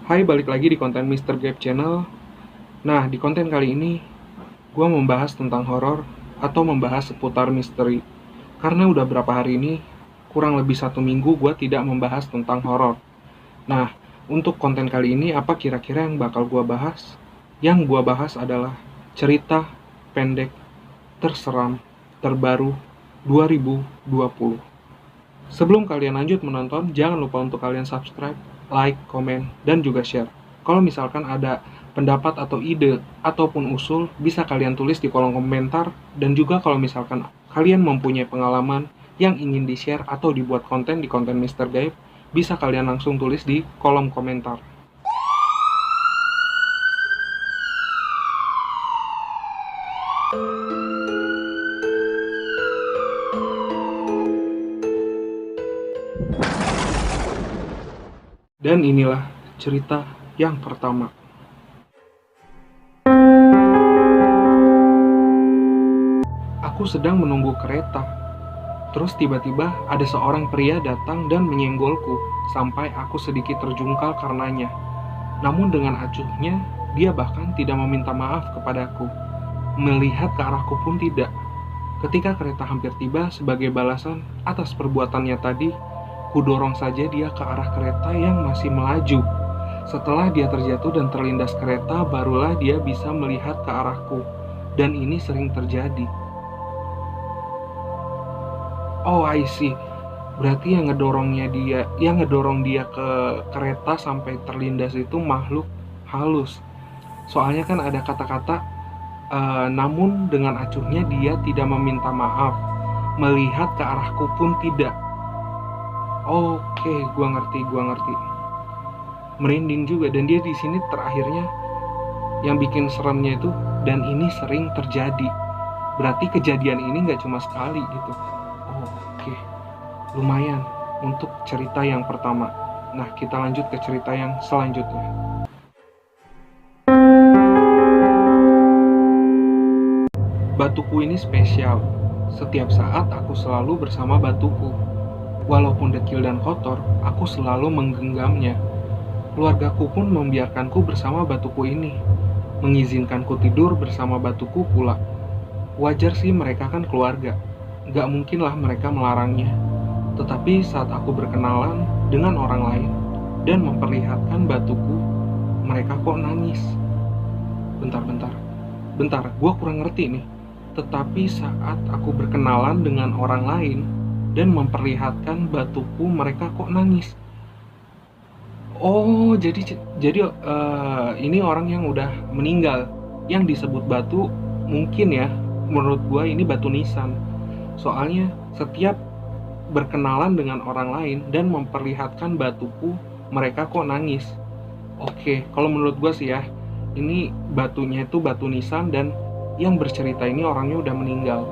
Hai, balik lagi di konten Mr. Gabe Channel. Nah, di konten kali ini, gue membahas tentang horor atau membahas seputar misteri. Karena udah berapa hari ini, kurang lebih 1 minggu gue tidak membahas tentang horor. Nah, untuk konten kali ini, apa kira-kira yang bakal gue bahas? Yang gue bahas adalah cerita pendek terseram terbaru 2020. Sebelum kalian lanjut menonton, jangan lupa untuk kalian subscribe, like, komen, dan juga share. Kalau misalkan ada pendapat atau ide ataupun usul, bisa kalian tulis di kolom komentar. Dan juga kalau misalkan kalian mempunyai pengalaman yang ingin di-share atau dibuat konten di konten Mr. Gaib, bisa kalian langsung tulis di kolom komentar. Dan inilah cerita yang pertama. Aku sedang menunggu kereta. Terus tiba-tiba ada seorang pria datang dan menyenggolku sampai aku sedikit terjungkal karenanya. Namun dengan acuhnya, dia bahkan tidak meminta maaf kepadaku. Melihat ke arahku pun tidak. Ketika kereta hampir tiba sebagai balasan atas perbuatannya tadi, kudorong saja dia ke arah kereta yang masih melaju. Setelah dia terjatuh dan terlindas kereta, barulah dia bisa melihat ke arahku. Dan ini sering terjadi. Oh, I see. Berarti yang ngedorong dia ke kereta sampai terlindas itu makhluk halus. Soalnya kan ada kata-kata namun dengan acuhnya dia tidak meminta maaf. Melihat ke arahku pun tidak. Oke, gua ngerti. Merinding juga, dan dia di sini terakhirnya yang bikin seremnya itu, dan ini sering terjadi. Berarti kejadian ini nggak cuma sekali gitu. Oke, lumayan untuk cerita yang pertama. Nah, kita lanjut ke cerita yang selanjutnya. Batuku ini spesial. Setiap saat aku selalu bersama batuku. Walaupun dekil dan kotor, aku selalu menggenggamnya. Keluargaku pun membiarkanku bersama batuku ini, mengizinkanku tidur bersama batuku pula. Wajar sih, mereka kan keluarga. Gak mungkinlah mereka melarangnya. Tetapi saat aku berkenalan dengan orang lain dan memperlihatkan batuku, mereka kok nangis. Bentar, gue kurang ngerti nih. Tetapi saat aku berkenalan dengan orang lain dan memperlihatkan batuku, mereka kok nangis. Oh, jadi ini orang yang udah meninggal, yang disebut batu. Mungkin ya, menurut gue ini batu nisan. Soalnya setiap berkenalan dengan orang lain dan memperlihatkan batuku, mereka kok nangis. Oke, kalau menurut gue sih ya, ini batunya itu batu nisan, dan yang bercerita ini orangnya udah meninggal.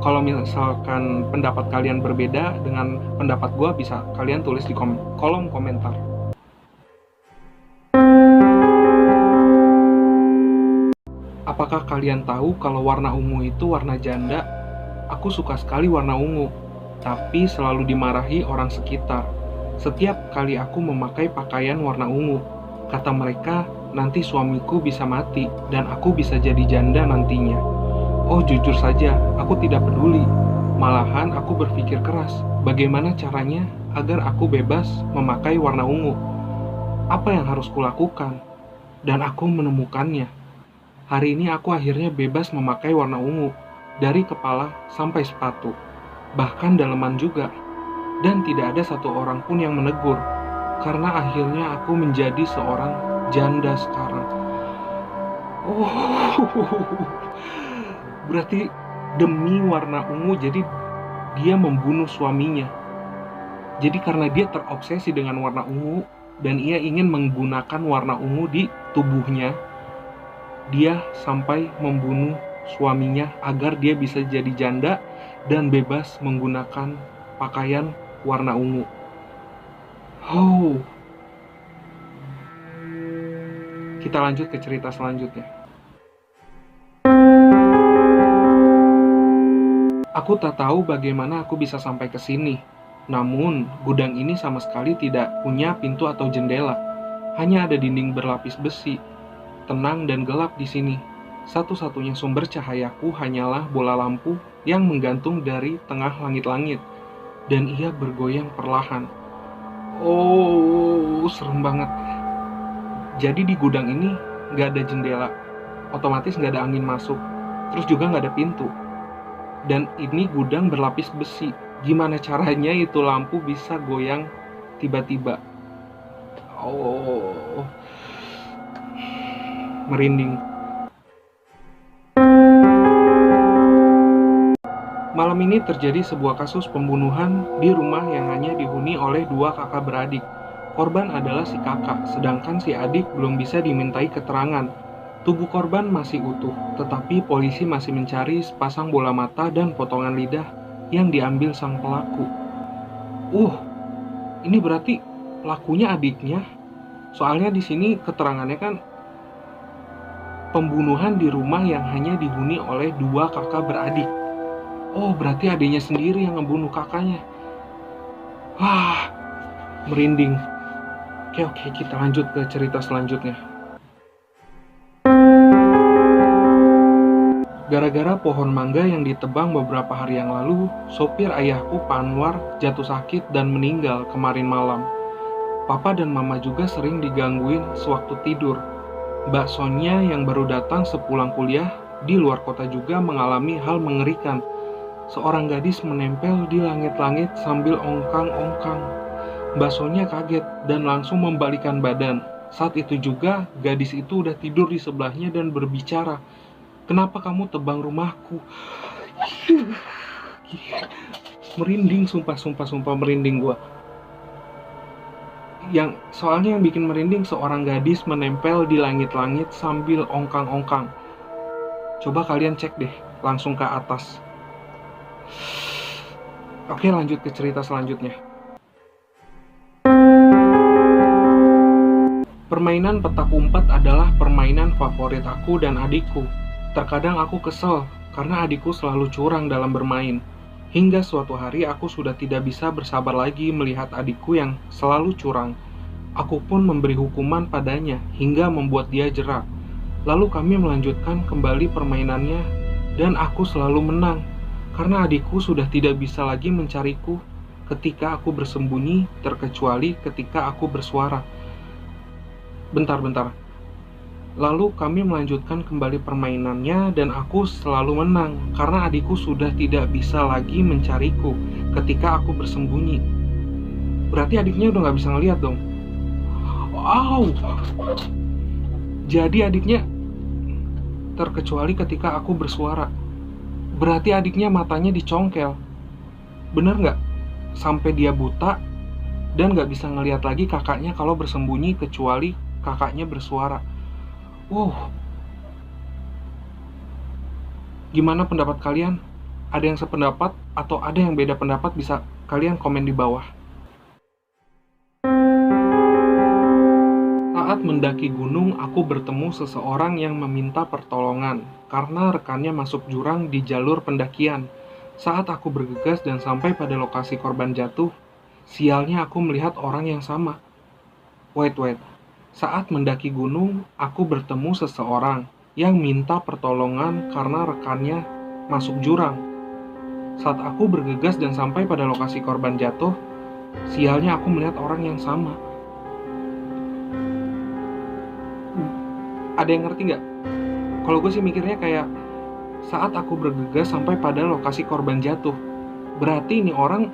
Kalau misalkan pendapat kalian berbeda dengan pendapat gue, bisa kalian tulis di kolom komentar. Apakah kalian tahu kalau warna ungu itu warna janda? Aku suka sekali warna ungu, tapi selalu dimarahi orang sekitar. Setiap kali aku memakai pakaian warna ungu, kata mereka, nanti suamiku bisa mati dan aku bisa jadi janda nantinya. Oh, jujur saja, aku tidak peduli. Malahan aku berpikir keras, bagaimana caranya agar aku bebas memakai warna ungu? Apa yang harus kulakukan? Dan aku menemukannya. Hari ini aku akhirnya bebas memakai warna ungu, dari kepala sampai sepatu, bahkan daleman juga. Dan tidak ada satu orang pun yang menegur, karena akhirnya aku menjadi seorang janda sekarang. Oh, berarti demi warna ungu jadi dia membunuh suaminya. Jadi karena dia terobsesi dengan warna ungu dan ia ingin menggunakan warna ungu di tubuhnya, dia sampai membunuh suaminya agar dia bisa jadi janda dan bebas menggunakan pakaian warna ungu. Oh. Kita lanjut ke cerita selanjutnya. Aku tak tahu bagaimana aku bisa sampai ke sini. Namun, gudang ini sama sekali tidak punya pintu atau jendela. Hanya ada dinding berlapis besi, tenang dan gelap di sini. Satu-satunya sumber cahayaku hanyalah bola lampu yang menggantung dari tengah langit-langit, dan ia bergoyang perlahan. Oh, serem banget. Jadi di gudang ini nggak ada jendela, otomatis nggak ada angin masuk, terus juga nggak ada pintu. Dan ini gudang berlapis besi. Gimana caranya itu lampu bisa goyang tiba-tiba? Oh, merinding. Malam ini terjadi sebuah kasus pembunuhan di rumah yang hanya dihuni oleh dua kakak beradik. Korban adalah si kakak, sedangkan si adik belum bisa dimintai keterangan. Tubuh korban masih utuh, tetapi polisi masih mencari sepasang bola mata dan potongan lidah yang diambil sang pelaku. Ini berarti pelakunya adiknya. Soalnya di sini keterangannya kan pembunuhan di rumah yang hanya dihuni oleh dua kakak beradik. Oh, berarti adiknya sendiri yang ngebunuh kakaknya. Wah, merinding. Oke, kita lanjut ke cerita selanjutnya. Gara-gara pohon mangga yang ditebang beberapa hari yang lalu, sopir ayahku Pak Anwar jatuh sakit dan meninggal kemarin malam. Papa dan mama juga sering digangguin sewaktu tidur. Mbak Sonia yang baru datang sepulang kuliah di luar kota juga mengalami hal mengerikan. Seorang gadis menempel di langit-langit sambil ongkang-ongkang. Mbak Sonia kaget dan langsung membalikkan badan. Saat itu juga gadis itu udah tidur di sebelahnya dan berbicara. Kenapa kamu tebang rumahku? Merinding, sumpah merinding gua. Soalnya yang bikin merinding seorang gadis menempel di langit-langit sambil ongkang-ongkang. Coba kalian cek deh, langsung ke atas. Oke, lanjut ke cerita selanjutnya. Permainan petak umpet adalah permainan favorit aku dan adikku. Terkadang aku kesel karena adikku selalu curang dalam bermain. Hingga suatu hari aku sudah tidak bisa bersabar lagi melihat adikku yang selalu curang. Aku pun memberi hukuman padanya hingga membuat dia jera. Lalu kami melanjutkan kembali permainannya dan aku selalu menang. Karena adikku sudah tidak bisa lagi mencariku ketika aku bersembunyi, terkecuali ketika aku bersuara. Bentar. Lalu kami melanjutkan kembali permainannya dan aku selalu menang karena adikku sudah tidak bisa lagi mencariku ketika aku bersembunyi. Berarti adiknya udah gak bisa ngeliat dong. Wow. Jadi adiknya terkecuali ketika aku bersuara. Berarti adiknya matanya dicongkel. Bener gak? Sampai dia buta dan gak bisa ngeliat lagi kakaknya kalau bersembunyi kecuali kakaknya bersuara. Gimana pendapat kalian? Ada yang sependapat atau ada yang beda pendapat? Bisa kalian komen di bawah. Saat mendaki gunung, aku bertemu seseorang yang meminta pertolongan karena rekannya masuk jurang di jalur pendakian. Saat aku bergegas dan sampai pada lokasi korban jatuh, sialnya aku melihat orang yang sama. Wait. Saat mendaki gunung, aku bertemu seseorang yang minta pertolongan karena rekannya masuk jurang. Saat aku bergegas dan sampai pada lokasi korban jatuh, sialnya aku melihat orang yang sama. Ada yang ngerti nggak? Kalau gue sih mikirnya kayak saat aku bergegas sampai pada lokasi korban jatuh, berarti ini orang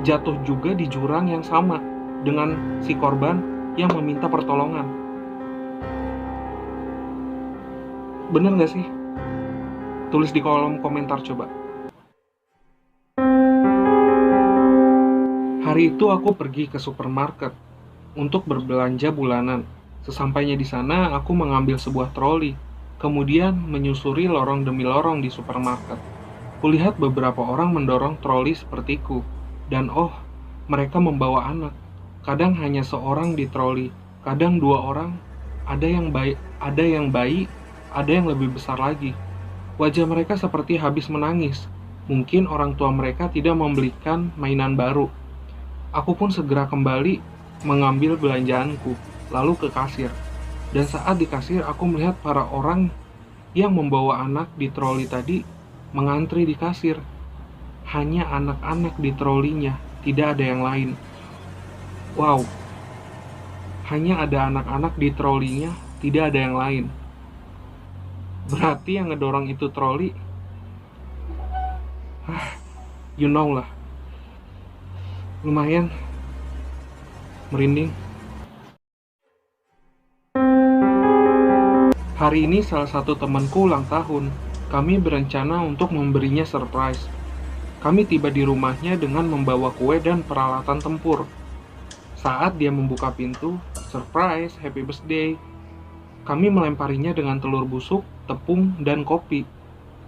jatuh juga di jurang yang sama dengan si korban yang meminta pertolongan. Bener gak sih? Tulis di kolom komentar coba. Hari itu aku pergi ke supermarket untuk berbelanja bulanan. Sesampainya di sana, aku mengambil sebuah troli, kemudian menyusuri lorong demi lorong di supermarket. Kulihat beberapa orang mendorong troli sepertiku, dan mereka membawa anak. Kadang hanya seorang di troli, kadang dua orang, ada yang bayi, ada yang lebih besar lagi. Wajah mereka seperti habis menangis. Mungkin orang tua mereka tidak membelikan mainan baru. Aku pun segera kembali mengambil belanjaanku. lalu ke kasir. Dan saat di kasir, aku melihat para orang yang membawa anak di troli tadi mengantri di kasir. Hanya anak-anak di trolinya, tidak ada yang lain. Wow, hanya ada anak-anak di trolinya, tidak ada yang lain. Berarti yang ngedorong itu troli, you know lah. Lumayan merinding. Hari ini salah satu temanku ulang tahun. Kami berencana untuk memberinya surprise. Kami tiba di rumahnya dengan membawa kue dan peralatan tempur. Saat dia membuka pintu, surprise, happy birthday. Kami melemparinya dengan telur busuk, tepung, dan kopi.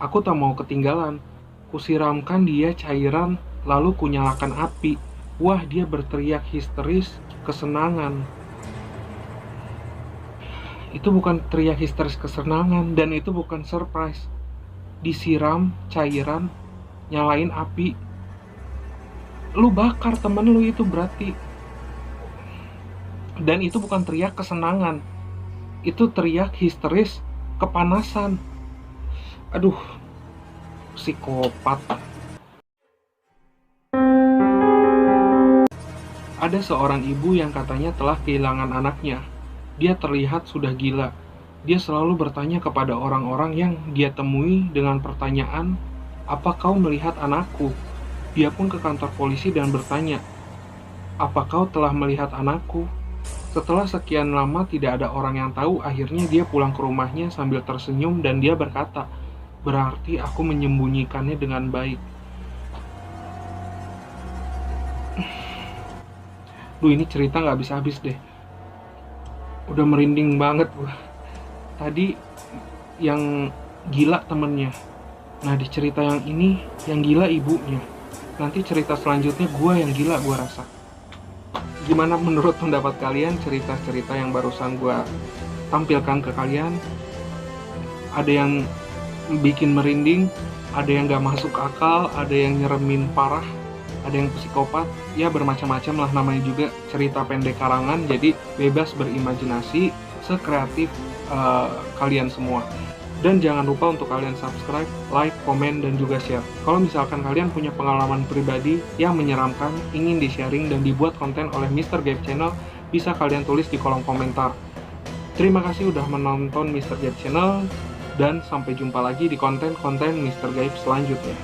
Aku tak mau ketinggalan. Kusiramkan dia cairan, lalu kunyalakan api. Wah, dia berteriak histeris, kesenangan. Itu bukan teriak histeris kesenangan, dan itu bukan surprise. Disiram cairan, nyalain api. Lu bakar temen lu itu berarti. Dan itu bukan teriak kesenangan. Itu teriak histeris kepanasan. Aduh, psikopat. Ada seorang ibu yang katanya telah kehilangan anaknya. Dia terlihat sudah gila. Dia selalu bertanya kepada orang-orang yang dia temui dengan pertanyaan, "Apa kau melihat anakku?" Dia pun ke kantor polisi dan bertanya, "Apa kau telah melihat anakku?" Setelah sekian lama tidak ada orang yang tahu, akhirnya dia pulang ke rumahnya sambil tersenyum dan dia berkata, "Berarti aku menyembunyikannya dengan baik." Duh, ini cerita nggak habis-habis deh. Udah merinding banget gua. Tadi yang gila temennya. Nah, di cerita yang ini yang gila ibunya. Nanti cerita selanjutnya gua yang gila gua rasa. Gimana menurut pendapat kalian cerita-cerita yang barusan gua tampilkan ke kalian? Ada yang bikin merinding, ada yang gak masuk akal, ada yang nyeremin parah, ada yang psikopat, ya bermacam-macam lah, namanya juga cerita pendek karangan, jadi bebas berimajinasi, sekreatif kalian semua. Dan jangan lupa untuk kalian subscribe, like, komen, dan juga share. Kalau misalkan kalian punya pengalaman pribadi yang menyeramkan, ingin di-sharing dan dibuat konten oleh Mr. Gabe Channel, bisa kalian tulis di kolom komentar. Terima kasih udah menonton Mr. Gabe Channel, dan sampai jumpa lagi di konten-konten Mr. Gabe selanjutnya.